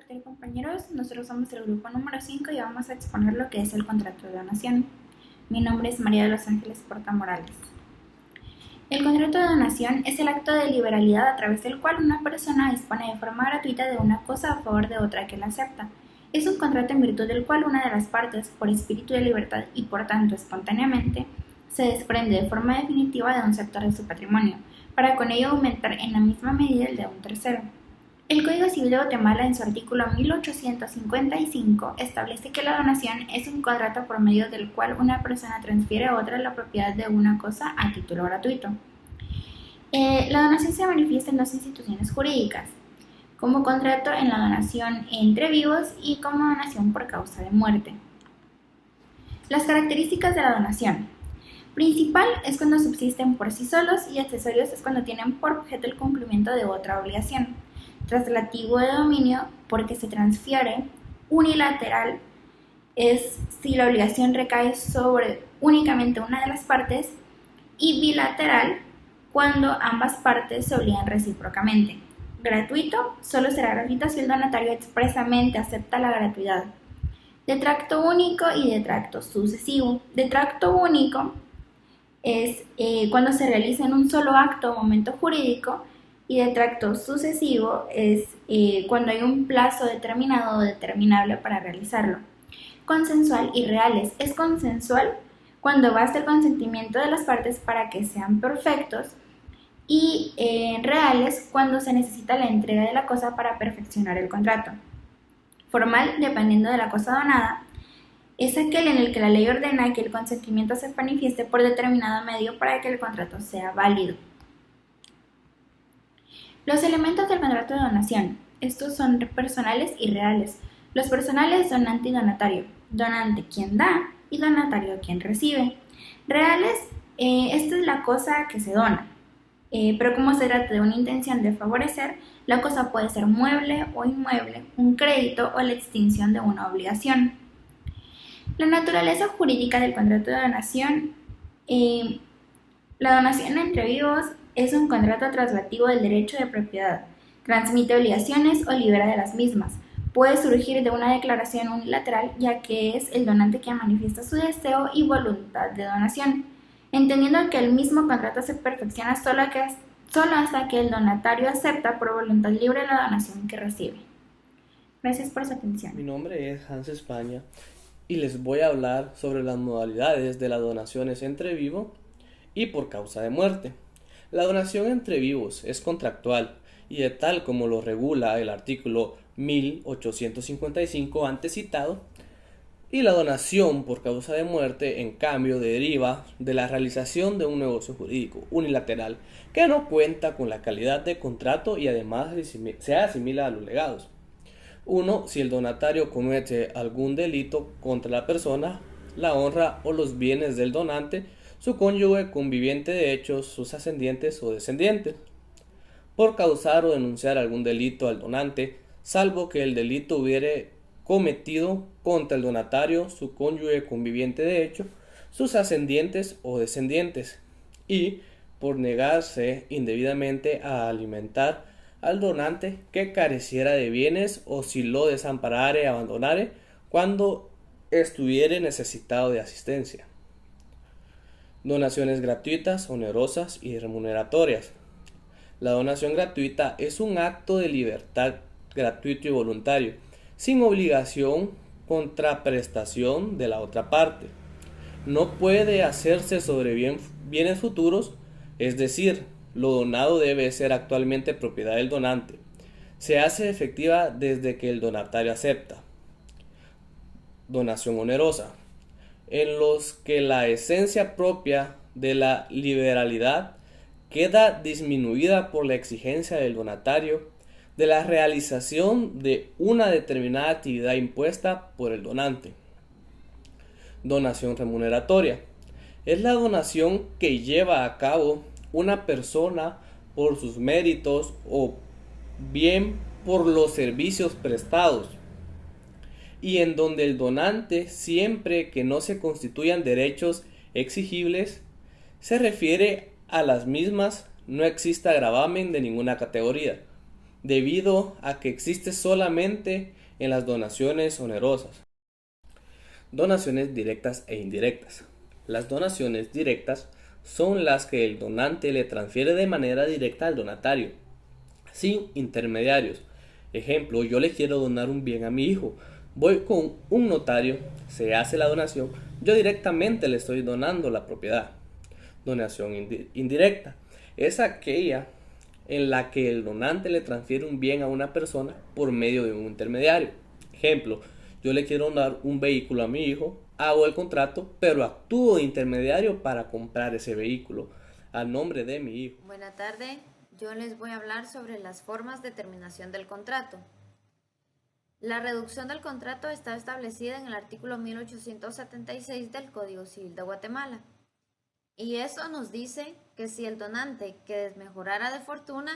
¿qué tal, compañeros? Nosotros somos el grupo número 5 y vamos a exponer lo que es el contrato de donación. Mi nombre es María de los Ángeles Porta Morales. El contrato de donación es el acto de liberalidad a través del cual una persona dispone de forma gratuita de una cosa a favor de otra que la acepta. Es un contrato en virtud del cual una de las partes, por espíritu de libertad y por tanto espontáneamente, se desprende de forma definitiva de un sector de su patrimonio, para con ello aumentar en la misma medida el de un tercero. El Código Civil de Guatemala, en su artículo 1855, establece que la donación es un contrato por medio del cual una persona transfiere a otra la propiedad de una cosa a título gratuito. La donación se manifiesta en dos instituciones jurídicas, como contrato en la donación entre vivos y como donación por causa de muerte. Las características de la donación. Principal es cuando subsisten por sí solos y accesorios es cuando tienen por objeto el cumplimiento de otra obligación. Traslativo de dominio, porque se transfiere. Unilateral es si la obligación recae sobre únicamente una de las partes, y bilateral cuando ambas partes se obligan recíprocamente. Gratuito solo será gratuito si el donatario expresamente acepta la gratuidad. De tracto único y de tracto sucesivo. De tracto único es cuando se realiza en un solo acto o momento jurídico, y de tracto sucesivo es cuando hay un plazo determinado o determinable para realizarlo. Consensual y reales. Es consensual cuando basta el consentimiento de las partes para que sean perfectos, y reales cuando se necesita la entrega de la cosa para perfeccionar el contrato. Formal, dependiendo de la cosa donada, es aquel en el que la ley ordena que el consentimiento se manifieste por determinado medio para que el contrato sea válido. Los elementos del contrato de donación. Estos son personales y reales. Los personales, donante y donatario. Donante, quien da, y donatario, quien recibe. Reales, esta es la cosa que se dona. Pero como se trata de una intención de favorecer, la cosa puede ser mueble o inmueble, un crédito o la extinción de una obligación. La naturaleza jurídica del contrato de donación. La donación entre vivos es un contrato traslativo del derecho de propiedad, transmite obligaciones o libera de las mismas. Puede surgir de una declaración unilateral, ya que es el donante quien manifiesta su deseo y voluntad de donación, entendiendo que el mismo contrato se perfecciona solo hasta que el donatario acepta por voluntad libre la donación que recibe. Gracias por su atención. Mi nombre es Hans España y les voy a hablar sobre las modalidades de las donaciones entre vivo y por causa de muerte. La donación entre vivos es contractual y de tal como lo regula el artículo 1855 antes citado, y la donación por causa de muerte, en cambio, deriva de la realización de un negocio jurídico unilateral que no cuenta con la calidad de contrato y además se asimila a los legados. 1. Si el donatario comete algún delito contra la persona, la honra o los bienes del donante, su cónyuge, conviviente de hechos, sus ascendientes o descendientes. Por causar o denunciar algún delito al donante, salvo que el delito hubiere cometido contra el donatario, su cónyuge, conviviente de hecho, sus ascendientes o descendientes, y por negarse indebidamente a alimentar al donante que careciera de bienes o si lo desamparare, abandonare, cuando estuviere necesitado de asistencia. Donaciones gratuitas, onerosas y remuneratorias. La donación gratuita es un acto de libertad gratuito y voluntario, sin obligación contra prestación de la otra parte. No puede hacerse sobre bienes futuros, es decir, lo donado debe ser actualmente propiedad del donante. Se hace efectiva desde que el donatario acepta. Donación onerosa, en los que la esencia propia de la liberalidad queda disminuida por la exigencia del donatario de la realización de una determinada actividad impuesta por el donante. Donación remuneratoria, es la donación que lleva a cabo una persona por sus méritos o bien por los servicios prestados, y en donde el donante, siempre que no se constituyan derechos exigibles, se refiere a las mismas, no exista gravamen de ninguna categoría. debido a que existe solamente en las donaciones onerosas. Donaciones directas e indirectas. Las donaciones directas son las que el donante le transfiere de manera directa al donatario, sin intermediarios. Ejemplo, yo le quiero donar un bien a mi hijo. Voy con un notario, se hace la donación, yo directamente le estoy donando la propiedad. Donación indirecta es aquella en la que el donante le transfiere un bien a una persona por medio de un intermediario. Ejemplo, yo le quiero dar un vehículo a mi hijo, hago el contrato, pero actúo de intermediario para comprar ese vehículo a nombre de mi hijo. Buenas tardes, yo les voy a hablar sobre las formas de terminación del contrato. La reducción del contrato está establecida en el artículo 1876 del Código Civil de Guatemala. Y eso nos dice que si el donante que desmejorara de fortuna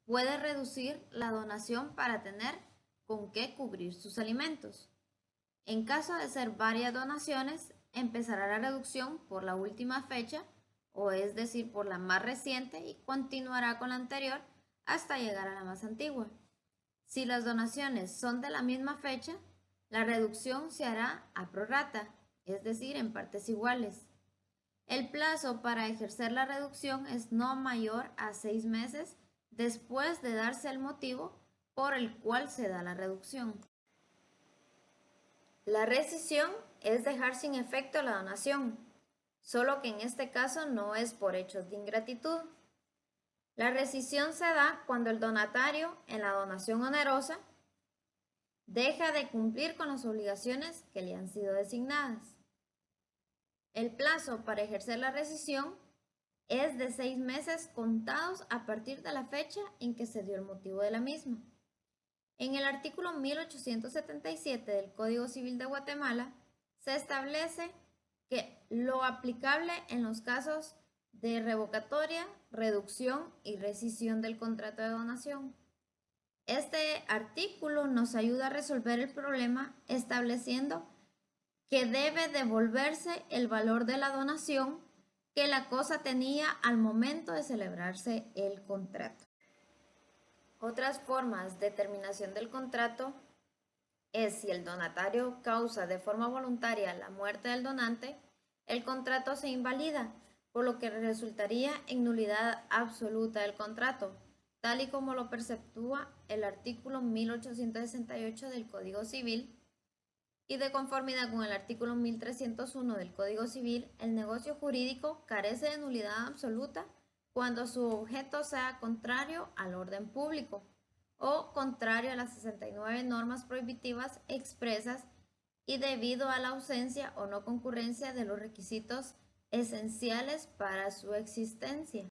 puede reducir la donación para tener con qué cubrir sus alimentos. En caso de ser varias donaciones, empezará la reducción por la última fecha, o es decir, por la más reciente, y continuará con la anterior hasta llegar a la más antigua. Si las donaciones son de la misma fecha, la reducción se hará a prorrata, es decir, en partes iguales. El plazo para ejercer la reducción es no mayor a 6 meses después de darse el motivo por el cual se da la reducción. La rescisión es dejar sin efecto la donación, solo que en este caso no es por hechos de ingratitud. La rescisión se da cuando el donatario en la donación onerosa deja de cumplir con las obligaciones que le han sido designadas. El plazo para ejercer la rescisión es de 6 meses contados a partir de la fecha en que se dio el motivo de la misma. En el artículo 1877 del Código Civil de Guatemala se establece que lo aplicable en los casos de revocatoria, reducción y rescisión del contrato de donación. Este artículo nos ayuda a resolver el problema estableciendo que debe devolverse el valor de la donación que la cosa tenía al momento de celebrarse el contrato. Otras formas de terminación del contrato es si el donatario causa de forma voluntaria la muerte del donante, el contrato se invalida, por lo que resultaría en nulidad absoluta del contrato, tal y como lo perceptúa el artículo 1868 del Código Civil, y de conformidad con el artículo 1301 del Código Civil, el negocio jurídico carece de nulidad absoluta cuando su objeto sea contrario al orden público o contrario a las 69 normas prohibitivas expresas y debido a la ausencia o no concurrencia de los requisitos esenciales para su existencia.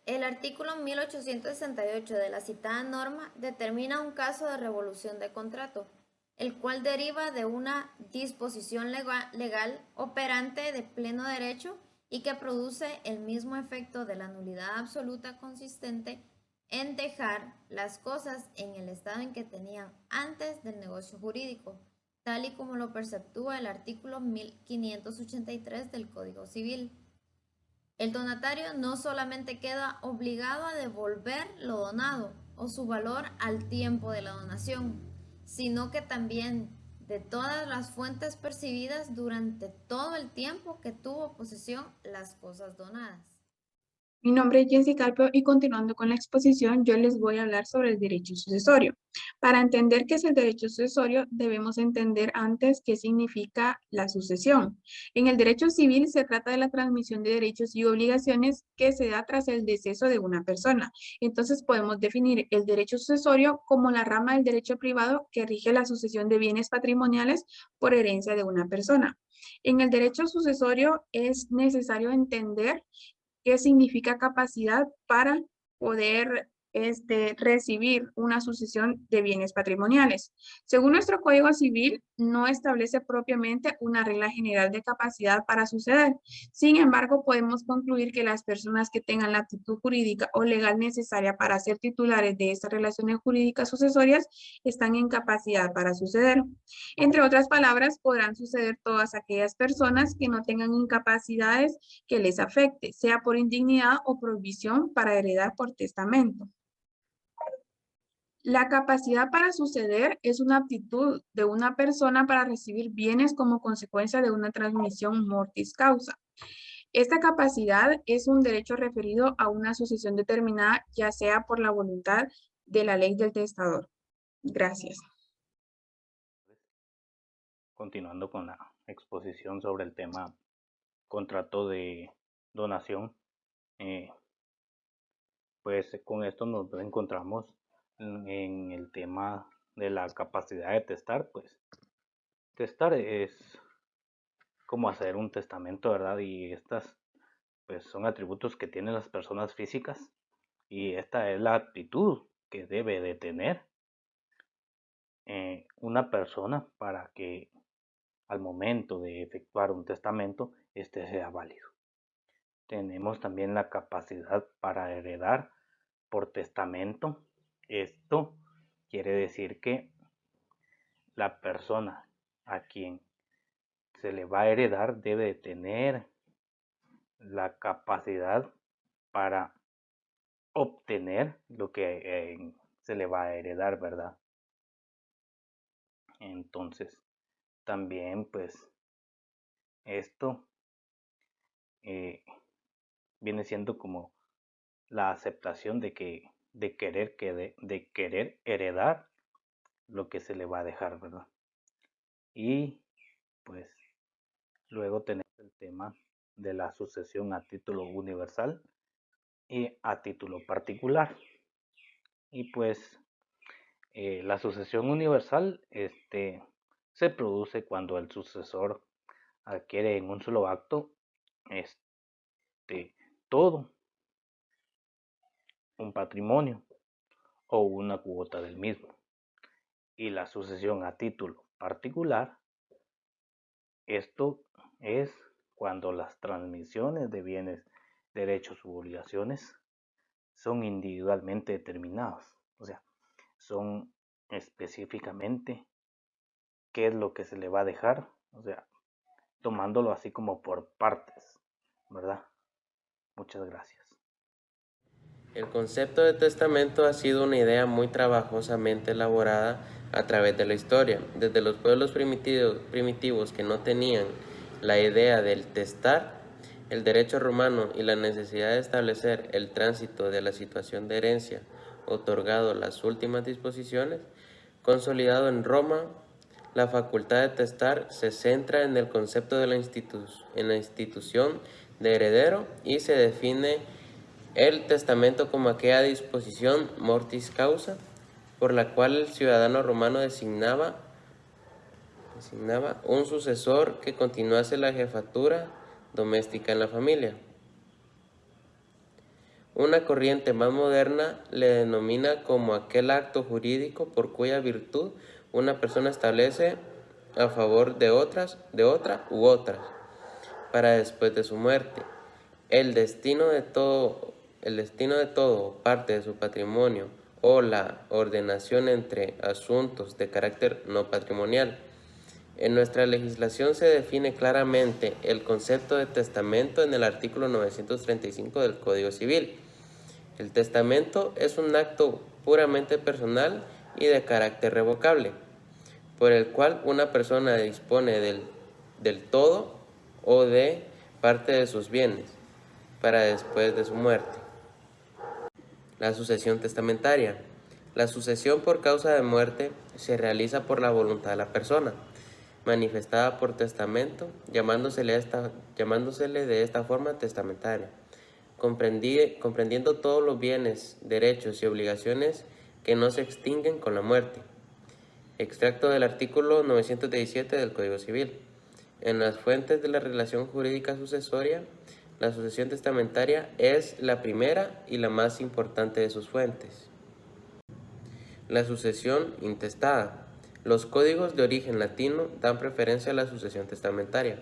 El artículo 1868 de la citada norma determina un caso de revolución de contrato, el cual deriva de una disposición legal operante de pleno derecho y que produce el mismo efecto de la nulidad absoluta consistente en dejar las cosas en el estado en que tenían antes del negocio jurídico, tal y como lo perceptúa el artículo 1583 del Código Civil. El donatario no solamente queda obligado a devolver lo donado o su valor al tiempo de la donación, sino que también de todas las fuentes percibidas durante todo el tiempo que tuvo posesión las cosas donadas. Mi nombre es Jessy Carpio y continuando con la exposición, yo les voy a hablar sobre el derecho sucesorio. Para entender qué es el derecho sucesorio, debemos entender antes qué significa la sucesión. En el derecho civil se trata de la transmisión de derechos y obligaciones que se da tras el deceso de una persona. Entonces podemos definir el derecho sucesorio como la rama del derecho privado que rige la sucesión de bienes patrimoniales por herencia de una persona. En el derecho sucesorio es necesario entender qué significa capacidad para poder recibir una sucesión de bienes patrimoniales. Según nuestro Código Civil, no establece propiamente una regla general de capacidad para suceder. Sin embargo, podemos concluir que las personas que tengan la aptitud jurídica o legal necesaria para ser titulares de estas relaciones jurídicas sucesorias están en capacidad para suceder. Entre otras palabras, podrán suceder todas aquellas personas que no tengan incapacidades que les afecte, sea por indignidad o provisión para heredar por testamento. La capacidad para suceder es una aptitud de una persona para recibir bienes como consecuencia de una transmisión mortis causa. Esta capacidad es un derecho referido a una sucesión determinada, ya sea por la voluntad de la ley del testador. Gracias. Continuando con la exposición sobre el tema contrato de donación, pues con esto nos encontramos en el tema de la capacidad de testar. Pues testar es como hacer un testamento, ¿verdad? Y estas pues son atributos que tienen las personas físicas, y esta es la actitud que debe de tener una persona para que al momento de efectuar un testamento este sea válido. Tenemos también la capacidad para heredar por testamento. Esto quiere decir que la persona a quien se le va a heredar debe tener la capacidad para obtener lo que se le va a heredar, ¿verdad? Entonces, también pues esto viene siendo como la aceptación de querer heredar lo que se le va a dejar, ¿verdad? Y pues luego tenemos el tema de la sucesión a título universal y a título particular. Y pues la sucesión universal se produce cuando el sucesor adquiere en un solo acto todo un patrimonio o una cuota del mismo. Y la sucesión a título particular, esto es cuando las transmisiones de bienes, derechos u obligaciones son individualmente determinadas, o sea, son específicamente qué es lo que se le va a dejar, o sea, tomándolo así como por partes, ¿verdad? Muchas gracias. El concepto de testamento ha sido una idea muy trabajosamente elaborada a través de la historia, desde los pueblos primitivos que no tenían la idea del testar, el derecho romano y la necesidad de establecer el tránsito de la situación de herencia, otorgado las últimas disposiciones, consolidado en Roma. La facultad de testar se centra en el concepto de la institución de heredero y se define el testamento como aquella disposición mortis causa por la cual el ciudadano romano designaba un sucesor que continuase la jefatura doméstica en la familia. Una corriente más moderna le denomina como aquel acto jurídico por cuya virtud una persona establece a favor de otra u otras, para después de su muerte, el destino de todo o parte de su patrimonio o la ordenación entre asuntos de carácter no patrimonial. En nuestra legislación se define claramente el concepto de testamento en el artículo 935 del Código Civil. El testamento es un acto puramente personal y de carácter revocable, por el cual una persona dispone del todo o de parte de sus bienes para después de su muerte. La sucesión testamentaria. La sucesión por causa de muerte se realiza por la voluntad de la persona, manifestada por testamento, llamándosele de esta forma testamentaria, comprendiendo todos los bienes, derechos y obligaciones que no se extinguen con la muerte. Extracto del artículo 917 del Código Civil. En las fuentes de la relación jurídica sucesoria, la sucesión testamentaria es la primera y la más importante de sus fuentes. La sucesión intestada. Los códigos de origen latino dan preferencia a la sucesión testamentaria,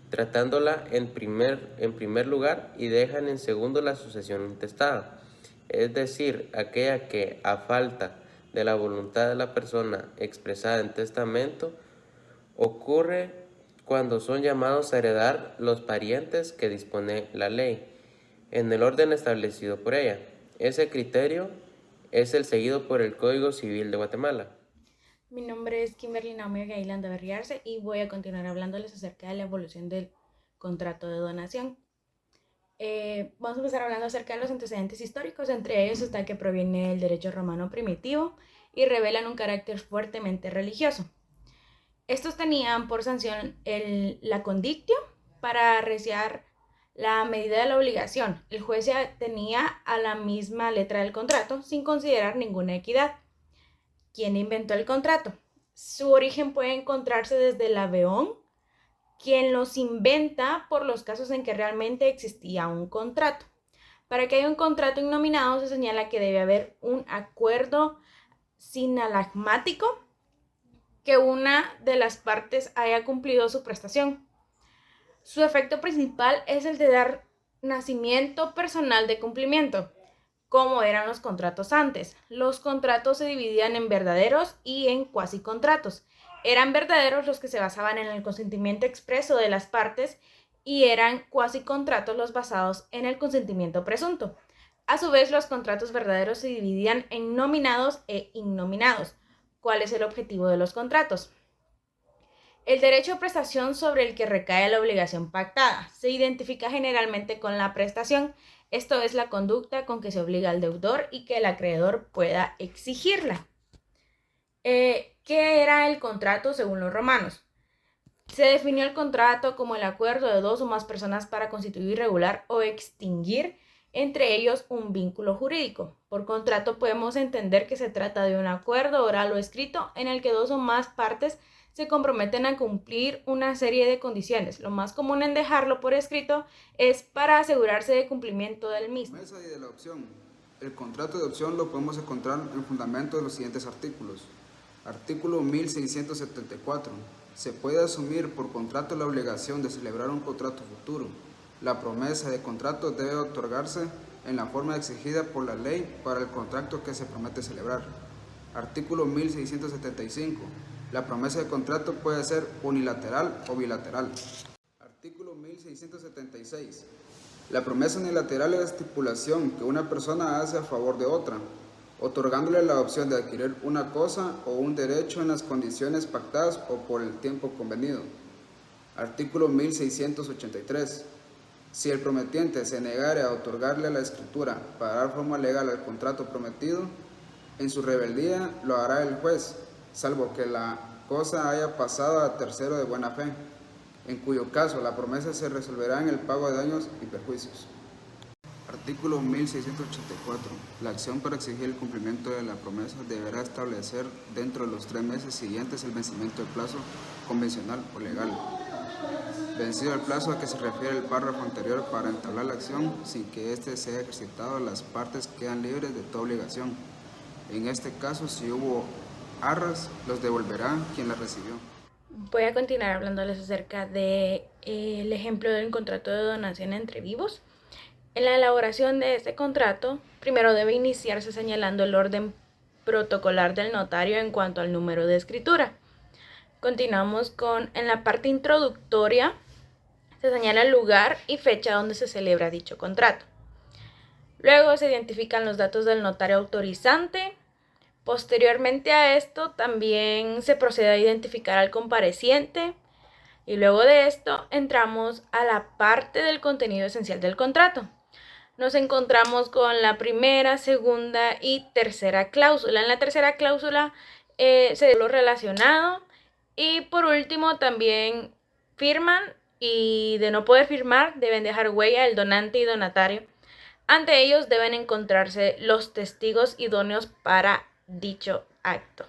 tratándola en primer lugar y dejan en segundo la sucesión intestada, es decir, aquella que, a falta de la voluntad de la persona expresada en testamento, ocurre cuando son llamados a heredar los parientes que dispone la ley, en el orden establecido por ella. Ese criterio es el seguido por el Código Civil de Guatemala. Mi nombre es Kimberly Naomi Gailán de Berriarse y voy a continuar hablándoles acerca de la evolución del contrato de donación. Vamos a empezar hablando acerca de los antecedentes históricos. Entre ellos está que proviene del derecho romano primitivo y revelan un carácter fuertemente religioso. Estos tenían por sanción la condictio para arreciar la medida de la obligación. El juez se atenía a la misma letra del contrato sin considerar ninguna equidad. ¿Quién inventó el contrato? Su origen puede encontrarse desde el Aveón, quien los inventa por los casos en que realmente existía un contrato. Para que haya un contrato innominado se señala que debe haber un acuerdo sinalagmático, que una de las partes haya cumplido su prestación. Su efecto principal es el de dar nacimiento personal de cumplimiento, como eran los contratos antes. Los contratos se dividían en verdaderos y en cuasicontratos. Eran verdaderos los que se basaban en el consentimiento expreso de las partes y eran cuasicontratos los basados en el consentimiento presunto. A su vez, los contratos verdaderos se dividían en nominados e innominados. ¿Cuál es el objetivo de los contratos? El derecho a prestación sobre el que recae la obligación pactada se identifica generalmente con la prestación. Esto es la conducta con que se obliga al deudor y que el acreedor pueda exigirla. ¿Qué era el contrato según los romanos? Se definió el contrato como el acuerdo de dos o más personas para constituir, regular o extinguir entre ellos un vínculo jurídico. Por contrato podemos entender que se trata de un acuerdo oral o escrito en el que dos o más partes se comprometen a cumplir una serie de condiciones. Lo más común en dejarlo por escrito es para asegurarse de cumplimiento del mismo. Promesa y de la opción. El contrato de opción lo podemos encontrar en fundamento de los siguientes artículos. Artículo 1674. Se puede asumir por contrato la obligación de celebrar un contrato futuro. La promesa de contrato debe otorgarse en la forma exigida por la ley para el contrato que se promete celebrar. Artículo 1675. La promesa de contrato puede ser unilateral o bilateral. Artículo 1676. La promesa unilateral es la estipulación que una persona hace a favor de otra, otorgándole la opción de adquirir una cosa o un derecho en las condiciones pactadas o por el tiempo convenido. Artículo 1683. Si el prometiente se negare a otorgarle la escritura para dar forma legal al contrato prometido, en su rebeldía lo hará el juez, salvo que la cosa haya pasado a tercero de buena fe, en cuyo caso la promesa se resolverá en el pago de daños y perjuicios. Artículo 1684. La acción para exigir el cumplimiento de la promesa deberá establecer dentro de los 3 meses siguientes el vencimiento del plazo convencional o legal. Vencido el plazo a que se refiere el párrafo anterior para entablar la acción, sin que éste sea ejercitado, las partes quedan libres de toda obligación. En este caso, si hubo arras, los devolverá quien las recibió. Voy a continuar hablándoles acerca del ejemplo del contrato de donación entre vivos. En la elaboración de este contrato, primero debe iniciarse señalando el orden protocolar del notario en cuanto al número de escritura. Continuamos en la parte introductoria, se señala el lugar y fecha donde se celebra dicho contrato. Luego se identifican los datos del notario autorizante. Posteriormente a esto también se procede a identificar al compareciente y luego de esto entramos a la parte del contenido esencial del contrato. Nos encontramos con la primera, segunda y tercera cláusula. En la tercera cláusula se da lo relacionado y por último también firman y de no poder firmar deben dejar huella el donante y donatario. Ante ellos deben encontrarse los testigos idóneos para dicho acto.